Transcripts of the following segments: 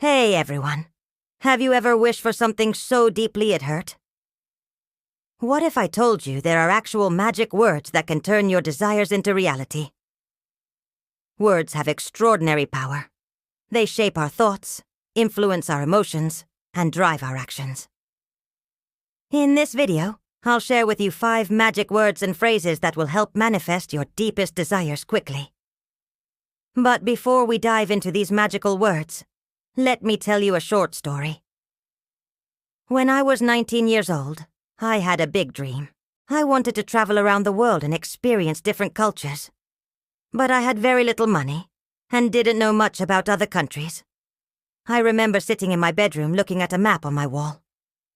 Hey everyone. Have you ever wished for something so deeply it hurt? What if I told you there are actual magic words that can turn your desires into reality? Words have extraordinary power. They shape our thoughts, influence our emotions, and drive our actions. In this video, I'll share with you 5 magic words and phrases that will help manifest your deepest desires quickly. But before we dive into these magical words, let me tell you a short story. When I was 19 years old, I had a big dream. I wanted to travel around the world and experience different cultures. But I had very little money and didn't know much about other countries. I remember sitting in my bedroom looking at a map on my wall,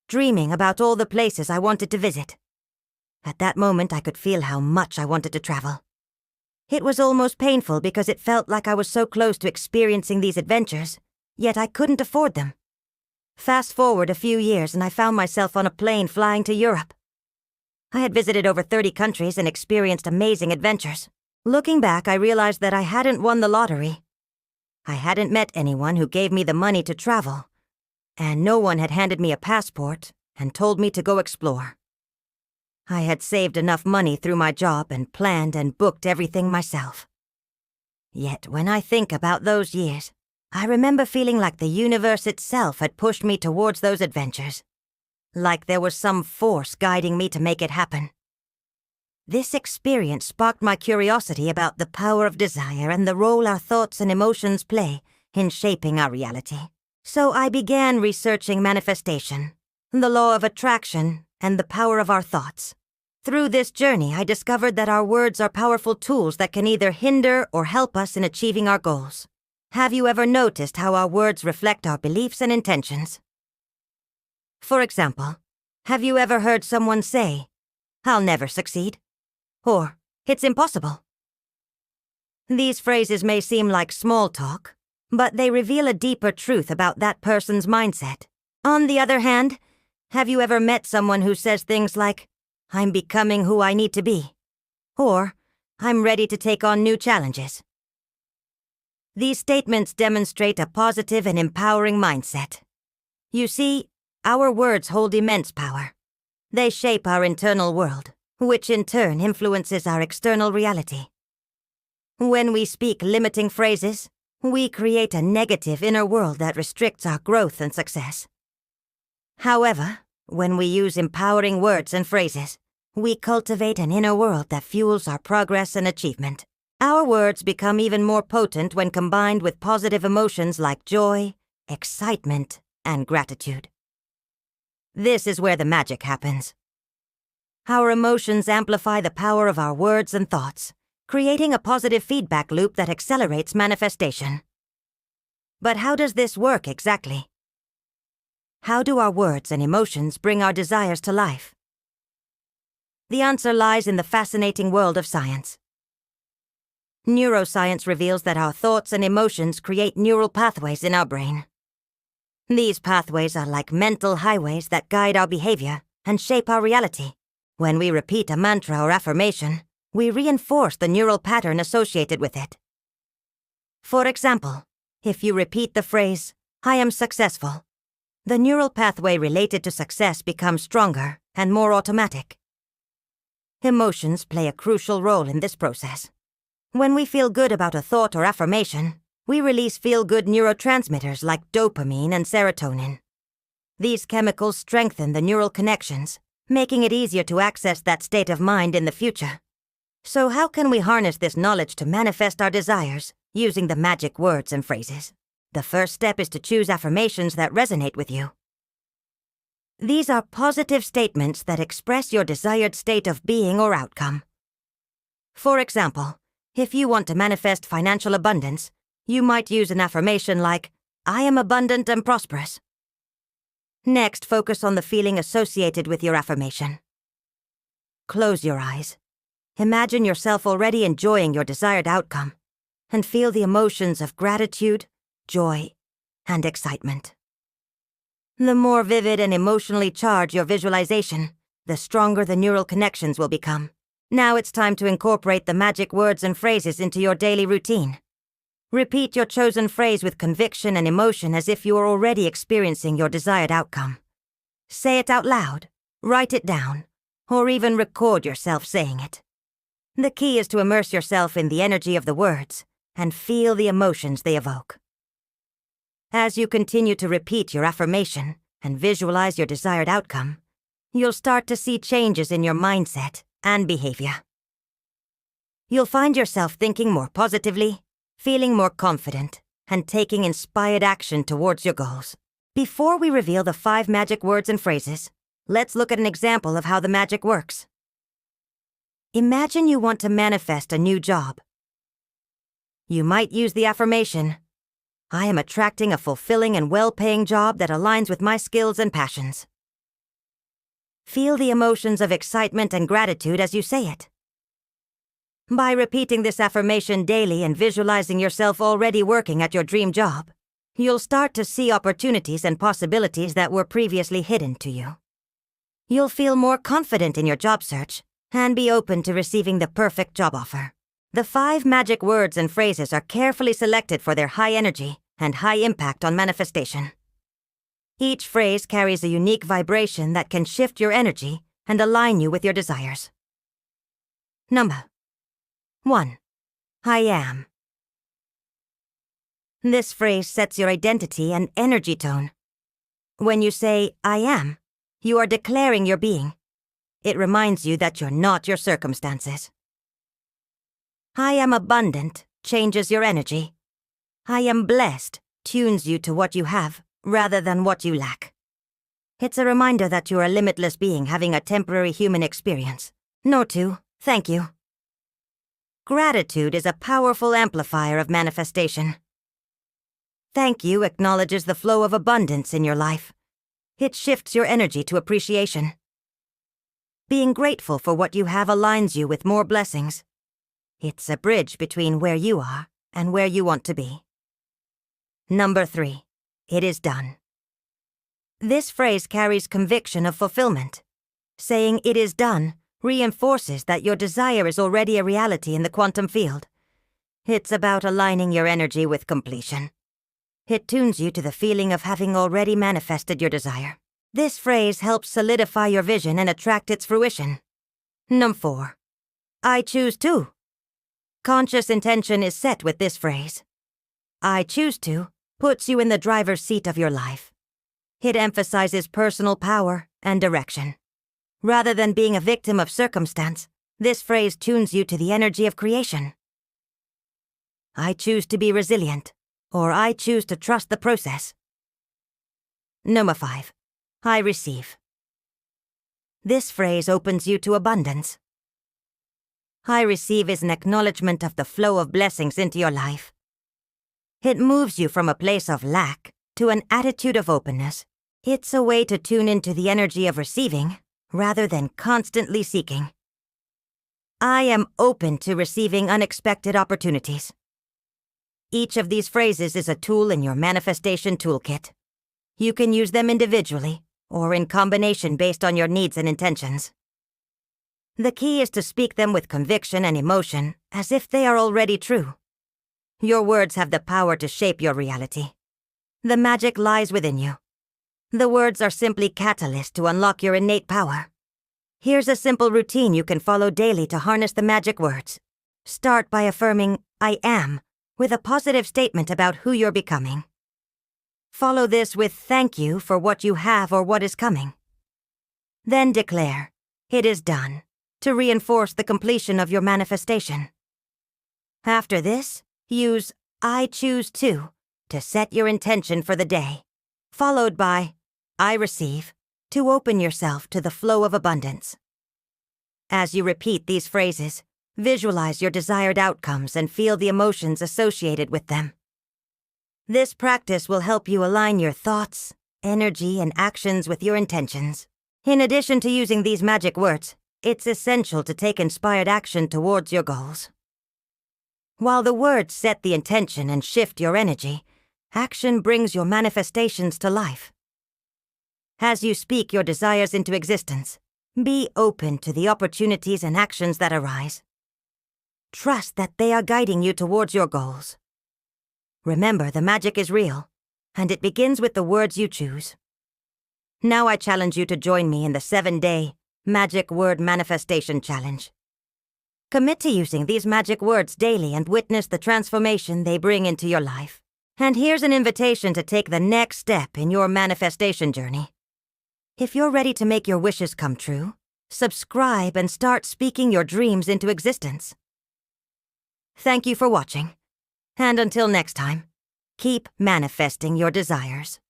dreaming about all the places I wanted to visit. At that moment, I could feel how much I wanted to travel. It was almost painful because it felt like I was so close to experiencing these adventures, yet I couldn't afford them. Fast forward a few years and I found myself on a plane flying to Europe. I had visited over 30 countries and experienced amazing adventures. Looking back, I realized that I hadn't won the lottery. I hadn't met anyone who gave me the money to travel, and no one had handed me a passport and told me to go explore. I had saved enough money through my job and planned and booked everything myself. Yet when I think about those years, I remember feeling like the universe itself had pushed me towards those adventures, like there was some force guiding me to make it happen. This experience sparked my curiosity about the power of desire and the role our thoughts and emotions play in shaping our reality. So I began researching manifestation, the law of attraction, and the power of our thoughts. Through this journey, I discovered that our words are powerful tools that can either hinder or help us in achieving our goals. Have you ever noticed how our words reflect our beliefs and intentions? For example, have you ever heard someone say, "I'll never succeed," or "It's impossible"? These phrases may seem like small talk, but they reveal a deeper truth about that person's mindset. On the other hand, have you ever met someone who says things like, "I'm becoming who I need to be," or "I'm ready to take on new challenges"? These statements demonstrate a positive and empowering mindset. You see, our words hold immense power. They shape our internal world, which in turn influences our external reality. When we speak limiting phrases, we create a negative inner world that restricts our growth and success. However, when we use empowering words and phrases, we cultivate an inner world that fuels our progress and achievement. Our words become even more potent when combined with positive emotions like joy, excitement, and gratitude. This is where the magic happens. Our emotions amplify the power of our words and thoughts, creating a positive feedback loop that accelerates manifestation. But how does this work exactly? How do our words and emotions bring our desires to life? The answer lies in the fascinating world of science. Neuroscience reveals that our thoughts and emotions create neural pathways in our brain. These pathways are like mental highways that guide our behavior and shape our reality. When we repeat a mantra or affirmation, we reinforce the neural pattern associated with it. For example, if you repeat the phrase, "I am successful," the neural pathway related to success becomes stronger and more automatic. Emotions play a crucial role in this process. When we feel good about a thought or affirmation, we release feel-good neurotransmitters like dopamine and serotonin. These chemicals strengthen the neural connections, making it easier to access that state of mind in the future. So how can we harness this knowledge to manifest our desires using the magic words and phrases? The first step is to choose affirmations that resonate with you. These are positive statements that express your desired state of being or outcome. For example, if you want to manifest financial abundance, you might use an affirmation like, "I am abundant and prosperous." Next, focus on the feeling associated with your affirmation. Close your eyes. Imagine yourself already enjoying your desired outcome, and feel the emotions of gratitude, joy, and excitement. The more vivid and emotionally charged your visualization, the stronger the neural connections will become. Now it's time to incorporate the magic words and phrases into your daily routine. Repeat your chosen phrase with conviction and emotion as if you are already experiencing your desired outcome. Say it out loud, write it down, or even record yourself saying it. The key is to immerse yourself in the energy of the words and feel the emotions they evoke. As you continue to repeat your affirmation and visualize your desired outcome, you'll start to see changes in your mindset and behavior. You'll find yourself thinking more positively, feeling more confident, and taking inspired action towards your goals. Before we reveal the 5 magic words and phrases, let's look at an example of how the magic works. Imagine you want to manifest a new job. You might use the affirmation, "I am attracting a fulfilling and well-paying job that aligns with my skills and passions." Feel the emotions of excitement and gratitude as you say it. By repeating this affirmation daily and visualizing yourself already working at your dream job, you'll start to see opportunities and possibilities that were previously hidden to you. You'll feel more confident in your job search and be open to receiving the perfect job offer. The 5 magic words and phrases are carefully selected for their high energy and high impact on manifestation. Each phrase carries a unique vibration that can shift your energy and align you with your desires. Number 1. I am. This phrase sets your identity and energy tone. When you say, "I am," you are declaring your being. It reminds you that you're not your circumstances. I am abundant changes your energy. I am blessed tunes you to what you have rather than what you lack. It's a reminder that you're a limitless being having a temporary human experience. No to, thank you. Gratitude is a powerful amplifier of manifestation. Thank you acknowledges the flow of abundance in your life. It shifts your energy to appreciation. Being grateful for what you have aligns you with more blessings. It's a bridge between where you are and where you want to be. Number 3. It is done. This phrase carries conviction of fulfillment. Saying "it is done" reinforces that your desire is already a reality in the quantum field. It's about aligning your energy with completion. It tunes you to the feeling of having already manifested your desire. This phrase helps solidify your vision and attract its fruition. Number 4. I choose to. Conscious intention is set with this phrase. I choose to puts you in the driver's seat of your life. It emphasizes personal power and direction. Rather than being a victim of circumstance, this phrase tunes you to the energy of creation. I choose to be resilient, or I choose to trust the process. Number 5. I receive. This phrase opens you to abundance. I receive is an acknowledgement of the flow of blessings into your life. It moves you from a place of lack to an attitude of openness. It's a way to tune into the energy of receiving rather than constantly seeking. I am open to receiving unexpected opportunities. Each of these phrases is a tool in your manifestation toolkit. You can use them individually or in combination based on your needs and intentions. The key is to speak them with conviction and emotion as if they are already true. Your words have the power to shape your reality. The magic lies within you. The words are simply catalysts to unlock your innate power. Here's a simple routine you can follow daily to harness the magic words. Start by affirming, "I am," with a positive statement about who you're becoming. Follow this with "thank you" for what you have or what is coming. Then declare, "It is done," to reinforce the completion of your manifestation. After this, use "I choose to" set your intention for the day, followed by "I receive" to open yourself to the flow of abundance. As you repeat these phrases, visualize your desired outcomes and feel the emotions associated with them. This practice will help you align your thoughts, energy, and actions with your intentions. In addition to using these magic words, it's essential to take inspired action towards your goals. While the words set the intention and shift your energy, action brings your manifestations to life. As you speak your desires into existence, be open to the opportunities and actions that arise. Trust that they are guiding you towards your goals. Remember, the magic is real, and it begins with the words you choose. Now I challenge you to join me in the 7-day Magic Word Manifestation Challenge. Commit to using these magic words daily and witness the transformation they bring into your life. And here's an invitation to take the next step in your manifestation journey. If you're ready to make your wishes come true, subscribe and start speaking your dreams into existence. Thank you for watching. And until next time, keep manifesting your desires.